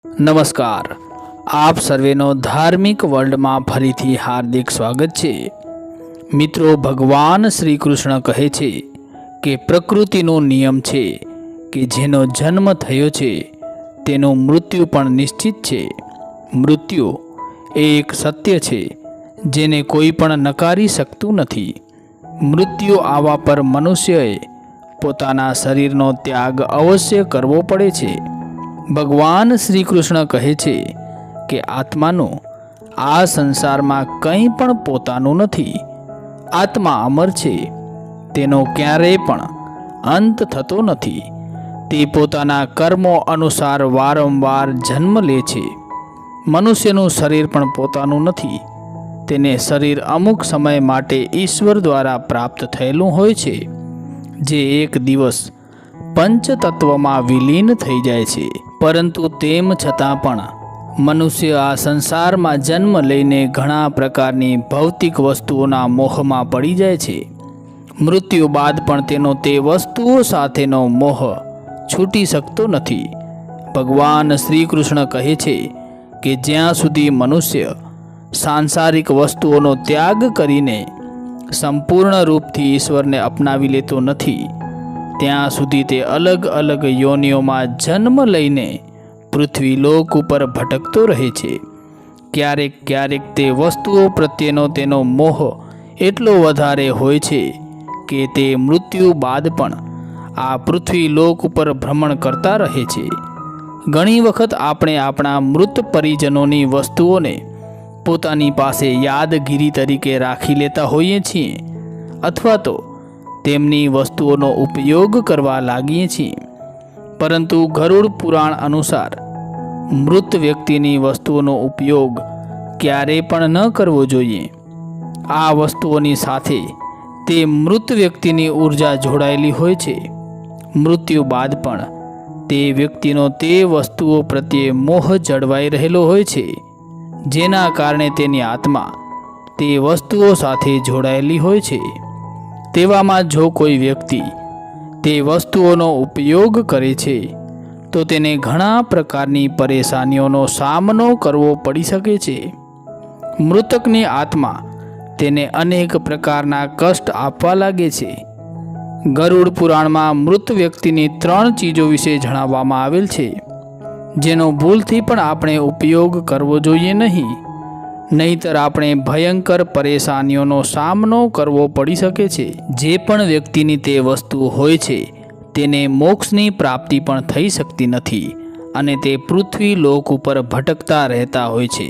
નમસ્કાર, આપ સર્વેનો ધાર્મિક વર્લ્ડમાં ફરીથી હાર્દિક સ્વાગત છે। મિત્રો, ભગવાન શ્રી કૃષ્ણ કહે છે કે પ્રકૃતિનો નિયમ છે કે જેનો જન્મ થયો છે તેનું મૃત્યુ પણ નિશ્ચિત છે। મૃત્યુ એ એક સત્ય છે જેને કોઈ પણ નકારી શકતું નથી। મૃત્યુ આવવા પર મનુષ્યએ પોતાના શરીરનો ત્યાગ અવશ્ય કરવો પડે છે। ભગવાન શ્રી કૃષ્ણ કહે છે કે આત્માનું આ સંસારમાં કંઈ પણ પોતાનું નથી। આત્મા અમર છે, તેનો ક્યારેય પણ અંત થતો નથી। તે પોતાના કર્મો અનુસાર વારંવાર જન્મ લે છે। મનુષ્યનું શરીર પણ પોતાનું નથી, તેને શરીર અમુક સમય માટે ઈશ્વર દ્વારા પ્રાપ્ત થયેલું હોય છે, જે એક દિવસ પંચતત્વમાં વિલીન થઈ જાય છે। પરંતુ તેમ છતાં પણ મનુષ્ય આ સંસારમાં જન્મ લઈને ઘણા પ્રકારની ભૌતિક વસ્તુઓના મોહમાં પડી જાય છે। મૃત્યુ બાદ પણ તેનો તે વસ્તુઓ સાથેનો મોહ છૂટી શકતો નથી। ભગવાન શ્રી કૃષ્ણ કહે છે કે જ્યાં સુધી મનુષ્ય સાંસારિક વસ્તુઓનો ત્યાગ કરીને સંપૂર્ણ રૂપથી ઈશ્વરને અપનાવી લેતો નથી, ત્યાં સુધી તે અલગ અલગ યોનિઓમાં જન્મ લઈને પૃથ્વી લોક ઉપર ભટકતો રહે છે। ક્યારેક ક્યારેક તે વસ્તુઓ પ્રત્યેનો તેનો મોહ એટલો વધારે હોય છે કે તે મૃત્યુ બાદ પણ આ પૃથ્વી લોક ઉપર ભ્રમણ કરતા રહે છે। ઘણી વખત આપણે આપણા મૃત પરિજનોની વસ્તુઓને પોતાની પાસે યાદગીરી તરીકે રાખી લેતા હોઈએ છીએ, અથવા તો તેમની વસ્તુઓનો ઉપયોગ કરવા લાગીએ છીએ। પરંતુ ગરુડ પુરાણ અનુસાર મૃત વ્યક્તિની વસ્તુઓનો ઉપયોગ ક્યારેય પણ ન કરવો જોઈએ। આ વસ્તુઓની સાથે તે મૃત વ્યક્તિની ઉર્જા જોડાયેલી હોય છે। મૃત્યુ બાદ પણ તે વ્યક્તિનો તે વસ્તુઓ પ્રત્યે મોહ જળવાઈ રહેલો હોય છે, જેના કારણે તેની આત્મા તે વસ્તુઓ સાથે જોડાયેલી હોય છે। તેવામાં જો કોઈ વ્યક્તિ તે વસ્તુઓનો ઉપયોગ કરે છે તો તેને ઘણા પ્રકારની પરેશાનીઓનો સામનો કરવો પડી શકે છે। મૃતકની આત્મા તેને અનેક પ્રકારના કષ્ટ આપવા લાગે છે। ગરુડ પુરાણમાં મૃત વ્યક્તિની 3 ચીજો વિશે જણાવવામાં આવેલ છે, જેનો ભૂલથી પણ આપણે ઉપયોગ કરવો જોઈએ નહીં, નહીંતર આપણે ભયંકર પરેશાનીઓનો સામનો કરવો પડી શકે છે। જે પણ વ્યક્તિની તે વસ્તુ હોય છે તેને મોક્ષની પ્રાપ્તિ પણ થઈ શકતી નથી અને તે પૃથ્વી લોક ઉપર ભટકતા રહેતા હોય છે।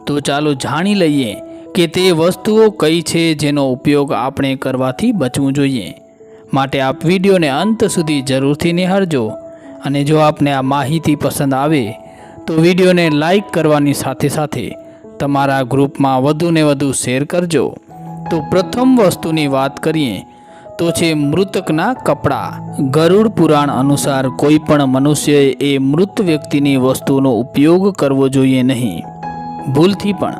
તો ચાલો જાણી લઈએ કે તે વસ્તુઓ કઈ છે જેનો ઉપયોગ આપણે કરવાથી બચવું જોઈએ। માટે આપ વિડીયોને અંત સુધી જરૂરથી નિહાળજો, અને જો આપને આ માહિતી પસંદ આવે તો વિડીયોને લાઈક કરવાની સાથે સાથે તમારા ગ્રુપમાં વધુને વધુ શેર કરજો। તો પ્રથમ વસ્તુની વાત કરીએ તો છે મૃતકના કપડાં। ગરુડ પુરાણ અનુસાર કોઈ પણ મનુષ્યએ એ મૃત વ્યક્તિની વસ્તુનો ઉપયોગ કરવો જોઈએ નહીં। ભૂલથી પણ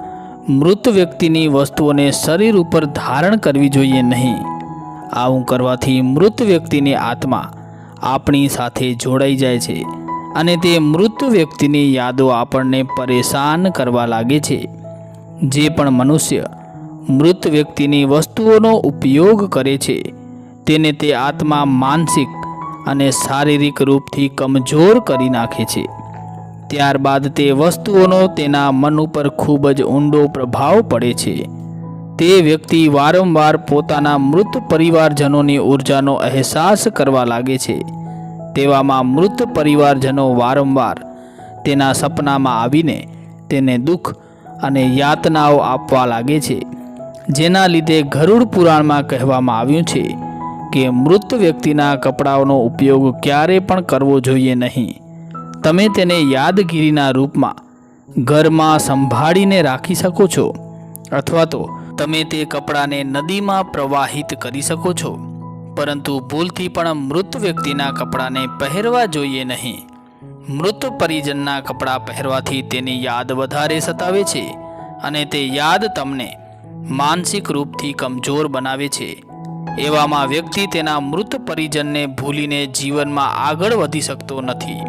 મૃત વ્યક્તિની વસ્તુઓને શરીર ઉપર ધારણ કરવી જોઈએ નહીં। આવું કરવાથી મૃત વ્યક્તિની આત્મા આપણી સાથે જોડાઈ જાય છે અને તે મૃત વ્યક્તિની યાદો આપણને પરેશાન કરવા લાગે છે। જે પણ મનુષ્ય મૃત વ્યક્તિની વસ્તુઓનો ઉપયોગ કરે છે તેને તે આત્મા માનસિક અને શારીરિક રૂપથી કમજોર કરી નાખે છે। ત્યારબાદ તે વસ્તુઓનો તેના મન ઉપર ખૂબ જ ઊંડો પ્રભાવ પડે છે। તે વ્યક્તિ વારંવાર પોતાના મૃત પરિવારજનોની ઉર્જાનો અહેસાસ કરવા લાગે છે। તેવામાં મૃત પરિવારજનો વારંવાર તેના સપનામાં આવીને તેને દુઃખ અને યાતનાઓ આપવા લાગે છે, જેના લીધે ગરુડ પુરાણમાં કહેવામાં આવ્યું છે કે મૃત વ્યક્તિના કપડાઓનો ઉપયોગ ક્યારે પણ કરવો જોઈએ નહીં। તમે તેને યાદગીરીના રૂપમાં ઘરમાં સંભાળીને રાખી શકો છો, અથવા તો તમે તે કપડાને નદીમાં પ્રવાહિત કરી શકો છો, પરંતુ ભૂલથી પણ મૃત વ્યક્તિના કપડાને પહેરવા જોઈએ નહીં। મૃત પરિજનના કપડાં પહેરવાથી તેની યાદ વધારે સતાવે છે અને તે યાદ તમને માનસિક રૂપથી કમજોર બનાવે છે। એવામાં વ્યક્તિ તેના મૃત પરિજનને ભૂલીને જીવનમાં આગળ વધી શકતો નથી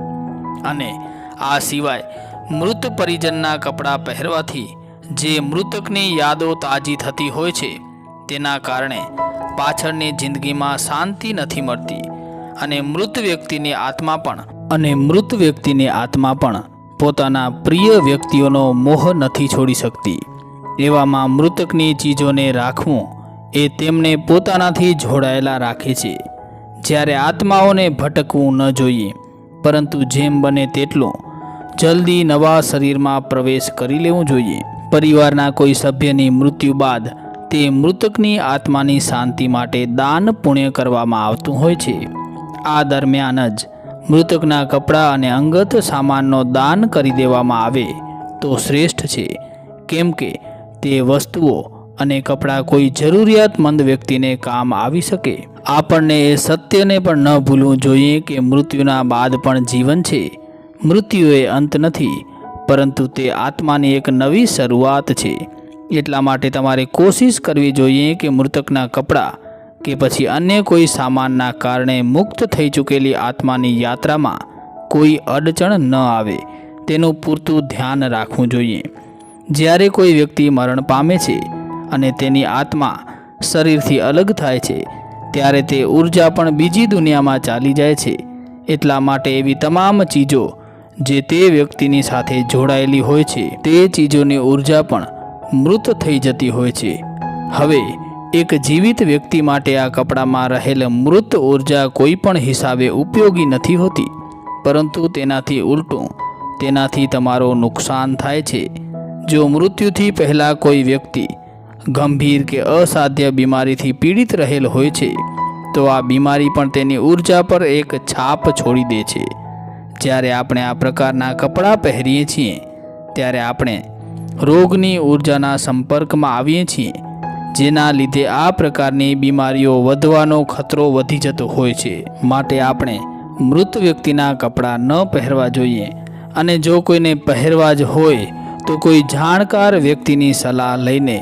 અને આ સિવાય મૃત પરિજનના કપડાં પહેરવાથી જે મૃતકની યાદો તાજી થતી હોય છે તેના કારણે પાછળની જિંદગીમાં શાંતિ નથી મળતી અને મૃત વ્યક્તિની આત્મા પણ પોતાના પ્રિય વ્યક્તિઓનો મોહ નથી છોડી શકતી. એવામાં મૃતકની ચીજોને રાખવું એ તેમને પોતાનાથી જોડાયેલા રાખે છે. જ્યારે આત્માઓને ભટકવું ન જોઈએ, પરંતુ જેમ બને તેટલું જલ્દી નવા શરીરમાં પ્રવેશ કરી લેવું જોઈએ. પરિવારના કોઈ સભ્યની મૃત્યુ બાદ તે મૃતકની આત્માની શાંતિ માટે દાન પુણ્ય કરવામાં આવતું હોય છે. આ દરમિયાન જ મૃતકના કપડાં અને અંગત સામાનનો દાન કરી દેવામાં આવે તો શ્રેષ્ઠ છે, કેમ કે તે વસ્તુઓ અને કપડાં કોઈ જરૂરિયાતમંદ વ્યક્તિને કામ આવી શકે. આપણને એ સત્યને પણ ન ભૂલવું જોઈએ કે મૃત્યુના બાદ પણ જીવન છે. મૃત્યુ એ અંત નથી, પરંતુ તે આત્માની એક નવી શરૂઆત છે. એટલા માટે તમારે કોશિશ કરવી જોઈએ કે મૃતકના કપડાં કે પછી અન્ય કોઈ સામાનના કારણે મુક્ત થઈ ચૂકેલી આત્માની યાત્રામાં કોઈ અડચણ ન આવે તેનું પૂરતું ધ્યાન રાખવું જોઈએ. જ્યારે કોઈ વ્યક્તિ મરણ પામે છે અને તેની આત્મા શરીરથી અલગ થાય છે, ત્યારે તે ઉર્જા પણ બીજી દુનિયામાં ચાલી જાય છે. એટલા માટે એવી તમામ ચીજો જે તે વ્યક્તિની સાથે જોડાયેલી હોય છે, તે ચીજોની ઉર્જા પણ મૃત થઈ જતી હોય છે. હવે એક જીવિત વ્યક્તિ માટે આ કપડામાં રહેલ મૃત ઉર્જા કોઈ પણ હિસાબે ઉપયોગી નથી હોતી, પરંતુ તેનાથી ઉલટું તેનાથી તમારું નુકસાન થાય છે. જો મૃત્યુથી પહેલાં કોઈ વ્યક્તિ ગંભીર કે અસાધ્ય બીમારીથી પીડિત રહેલ હોય છે, તો આ બીમારી પણ તેની ઉર્જા પર એક છાપ છોડી દે છે. જ્યારે આપણે આ પ્રકારના કપડાં પહેરીએ છીએ ત્યારે આપણે રોગની ઉર્જાના સંપર્કમાં આવીએ છીએ, જેના લીધે આ પ્રકારની બીમારીઓ વધવાનો ખતરો વધી જતો હોય છે. માટે આપણે મૃત વ્યક્તિના કપડાં ન પહેરવા જોઈએ, અને જો કોઈને પહેરવા જ હોય તો કોઈ જાણકાર વ્યક્તિની સલાહ લઈને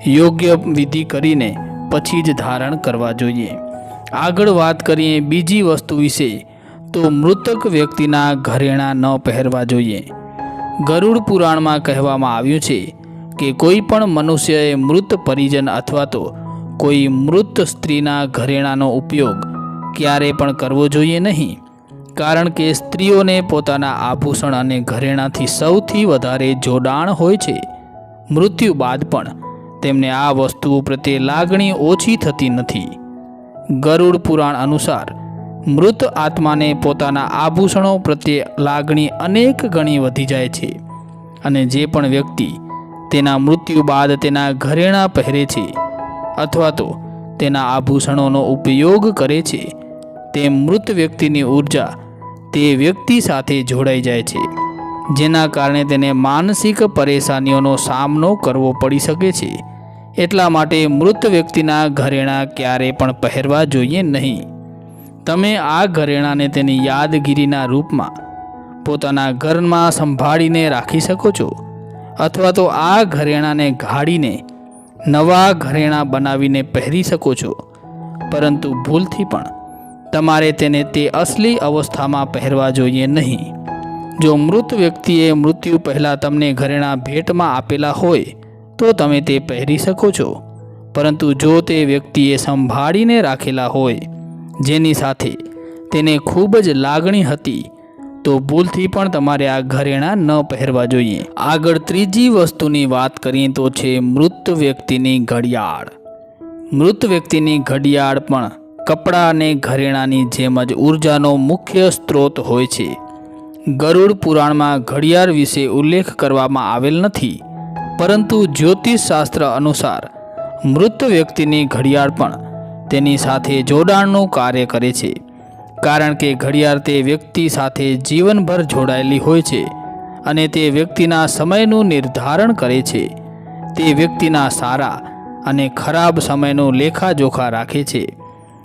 યોગ્ય વિધિ કરીને પછી જ ધારણ કરવા જોઈએ. આગળ વાત કરીએ બીજી વસ્તુ વિશે, તો મૃતક વ્યક્તિના ઘરેણાં ન પહેરવા જોઈએ. ગરુડ પુરાણમાં કહેવામાં આવ્યું છે કે કોઈ પણ મનુષ્યએ મૃત પરિજન અથવા તો કોઈ મૃત સ્ત્રીના ઘરેણાંનો ઉપયોગ ક્યારે પણ કરવો જોઈએ નહીં, કારણ કે સ્ત્રીઓને પોતાના આભૂષણ અને ઘરેણાંથી સૌથી વધારે જોડાણ હોય છે. મૃત્યુ બાદ પણ તેમને આ વસ્તુઓ પ્રત્યે લાગણી ઓછી થતી નથી. ગરુડ પુરાણ અનુસાર મૃત આત્માને પોતાના આભૂષણો પ્રત્યે લાગણી અનેક ગણી વધી જાય છે, અને જે પણ વ્યક્તિ તેના મૃત્યુ બાદ તેના ઘરેણાં પહેરે છે અથવા તો તેના આભૂષણોનો ઉપયોગ કરે છે, તે મૃત વ્યક્તિની ઉર્જા તે વ્યક્તિ સાથે જોડાઈ જાય છે, જેના કારણે તેને માનસિક પરેશાનીઓનો સામનો કરવો પડી શકે છે. એટલા માટે મૃત વ્યક્તિના ઘરેણાં ક્યારેય પણ પહેરવા જોઈએ નહીં. તમે આ ઘરેણાંને તેની યાદગીરીના રૂપમાં પોતાના ઘરમાં સંભાળીને રાખી શકો છો, અથવા તો આ ઘરેણાંને ગાળીને નવા ઘરેણાં બનાવીને પહેરી શકો છો. પરંતુ ભૂલથી પણ તમારે તેને તે અસલી અવસ્થામાં પહેરવા જોઈએ નહીં. જો મૃત વ્યક્તિએ મૃત્યુ પહેલાં તમને ઘરેણાં ભેટમાં આપેલા હોય તો તમે તે પહેરી શકો છો, પરંતુ જો તે વ્યક્તિએ સંભાળીને રાખેલા હોય, જેની સાથે તેને ખૂબ જ લાગણી હતી, તો ભૂલથી પણ તમારે આ ઘરેણાં ન પહેરવા જોઈએ. આગળ ત્રીજી વસ્તુની વાત કરીએ તો છે મૃત વ્યક્તિની ઘડિયાળ. મૃત વ્યક્તિની ઘડિયાળ પણ કપડાં અને ઘરેણાંની જેમ જ ઉર્જાનો મુખ્ય સ્ત્રોત હોય છે. ગરુડ પુરાણમાં ઘડિયાળ વિશે ઉલ્લેખ કરવામાં આવેલ નથી, પરંતુ જ્યોતિષશાસ્ત્ર અનુસાર મૃત વ્યક્તિની ઘડિયાળ પણ તેની સાથે જોડાણનું કાર્ય કરે છે, કારણ કે ઘડિયાળ તે વ્યક્તિ સાથે જીવનભર જોડાયેલી હોય છે અને તે વ્યક્તિના સમયનું નિર્ધારણ કરે છે. તે વ્યક્તિના સારા અને ખરાબ સમયનું લેખાજોખા રાખે છે.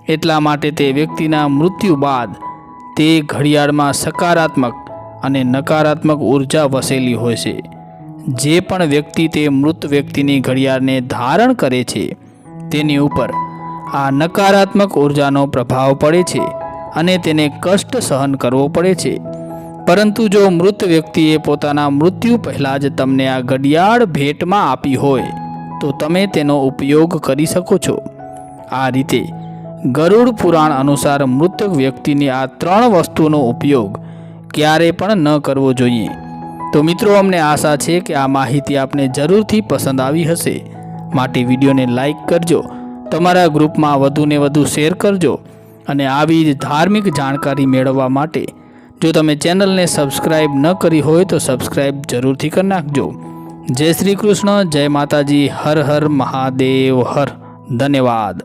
એટલા માટે તે વ્યક્તિના મૃત્યુ બાદ તે ઘડિયાળમાં સકારાત્મક અને નકારાત્મક ઉર્જા વસેલી હોય છે. જે પણ વ્યક્તિ તે મૃત વ્યક્તિની ઘડિયાળને ધારણ કરે છે તેની ઉપર આ નકારાત્મક ઉર્જાનો પ્રભાવ પડે છે અને તેને કષ્ટ સહન કરવો પડે છે. પરંતુ જો મૃત વ્યક્તિએ પોતાના મૃત્યુ પહેલાં જ તમને આ ઘડિયાળ ભેટમાં આપી હોય તો તમે તેનો ઉપયોગ કરી શકો છો। આ રીતે ગરુડ પુરાણ અનુસાર મૃતક વ્યક્તિની આ 3 વસ્તુનો ઉપયોગ ક્યારે પણ ન કરવો જોઈએ। તો મિત્રો, અમને આશા છે કે આ માહિતી આપને જરૂરથી પસંદ આવી હશે, માટે વિડીયોને લાઈક કરજો, તમારા ગ્રુપમાં વધુને વધુ શેર કરજો અને આવી જ ધાર્મિક જાણકારી મેળવવા માટે જો તમે ચેનલને સબસ્ક્રાઈબ ન કરી હોય તો સબસ્ક્રાઈબ જરૂરથી કરી નાખજો। જય શ્રી કૃષ્ણ, જય માતાજી, હર હર મહાદેવ, હર ધન્યવાદ।